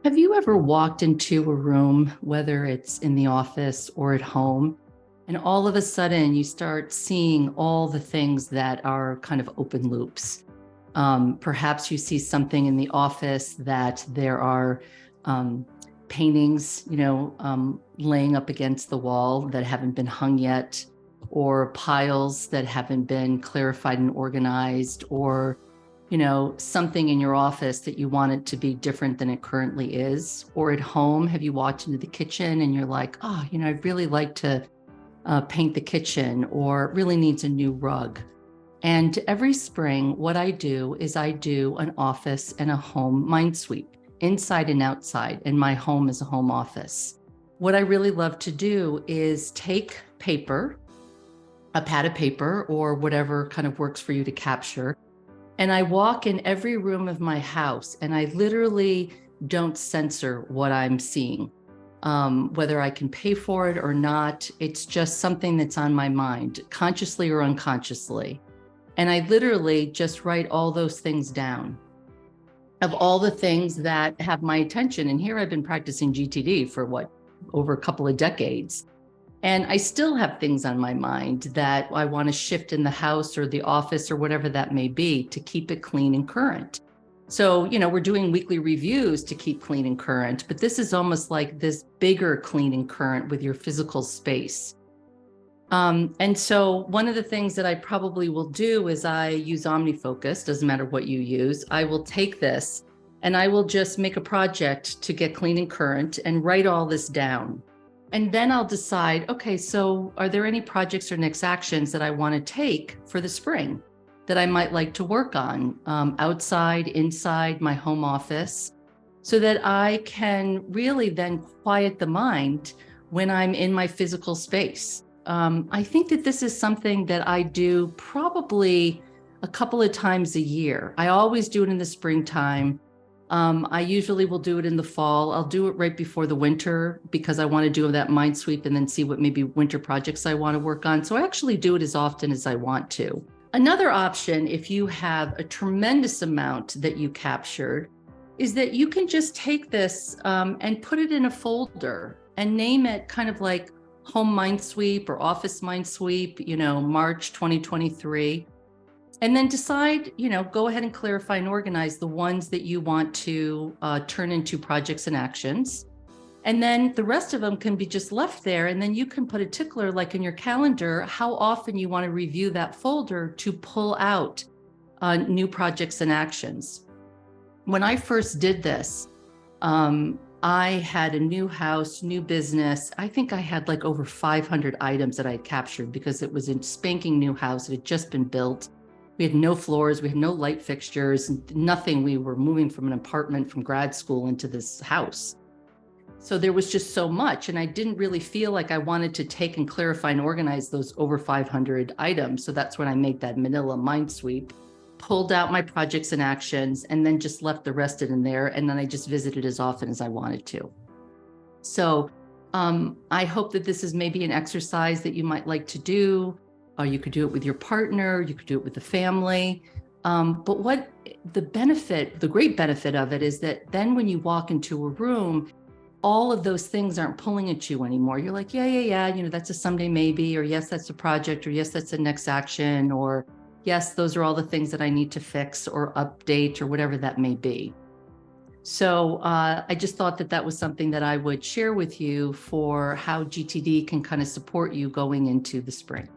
Have you ever walked into a room, whether it's in the office or at home, and all of a sudden you start seeing all the things that are kind of open loops? Perhaps you see something in the office that there are paintings, laying up against the wall that haven't been hung yet, or piles that haven't been clarified and organized, or something in your office that you want it to be different than it currently is. Or at home, have you walked into the kitchen and you're like, I'd really like to paint the kitchen, or it really needs a new rug. And every spring, what I do is I do an office and a home mind sweep, inside and outside, and my home is a home office. What I really love to do is take paper, a pad of paper, or whatever kind of works for you to capture, and I walk in every room of my house, and I literally don't censor what I'm seeing. Whether I can pay for it or not, it's just something that's on my mind, consciously or unconsciously. And I literally just write all those things down, of all the things that have my attention. And here I've been practicing GTD for over a couple of decades. And I still have things on my mind that I want to shift in the house or the office or whatever that may be to keep it clean and current. So, we're doing weekly reviews to keep clean and current, but this is almost like this bigger clean and current with your physical space. And so one of the things that I probably will do is I use OmniFocus, doesn't matter what you use. I will take this and I will just make a project to get clean and current and write all this down. And then I'll decide, okay, so are there any projects or next actions that I want to take for the spring that I might like to work on, outside, inside my home office, so that I can really then quiet the mind when I'm in my physical space. I think that this is something that I do probably a couple of times a year. I always do it in the springtime. I usually will do it in the fall. I'll do it right before the winter because I want to do that mind sweep and then see what maybe winter projects I want to work on. So I actually do it as often as I want to. Another option, if you have a tremendous amount that you captured, is that you can just take this and put it in a folder and name it kind of like Home Mind Sweep or Office Mind Sweep, March 2023. And then decide, go ahead and clarify and organize the ones that you want to turn into projects and actions. And then the rest of them can be just left there. And then you can put a tickler like in your calendar, how often you want to review that folder to pull out new projects and actions. When I first did this, I had a new house, new business. I think I had like over 500 items that I captured because it was a spanking new house. It had just been built. We had no floors, we had no light fixtures, nothing. We were moving from an apartment from grad school into this house. So there was just so much, and I didn't really feel like I wanted to take and clarify and organize those over 500 items. So that's when I made that manila mind sweep, pulled out my projects and actions, and then just left the rest in there. And then I just visited as often as I wanted to. So I hope that this is maybe an exercise that you might like to do. Or you could do it with your partner, you could do it with the family. But what the great benefit of it is that then when you walk into a room, all of those things aren't pulling at you anymore. You're like, yeah, that's a someday maybe, or yes, that's a project, or yes, that's the next action, or yes, those are all the things that I need to fix or update or whatever that may be. So I just thought that was something that I would share with you for how GTD can kind of support you going into the spring.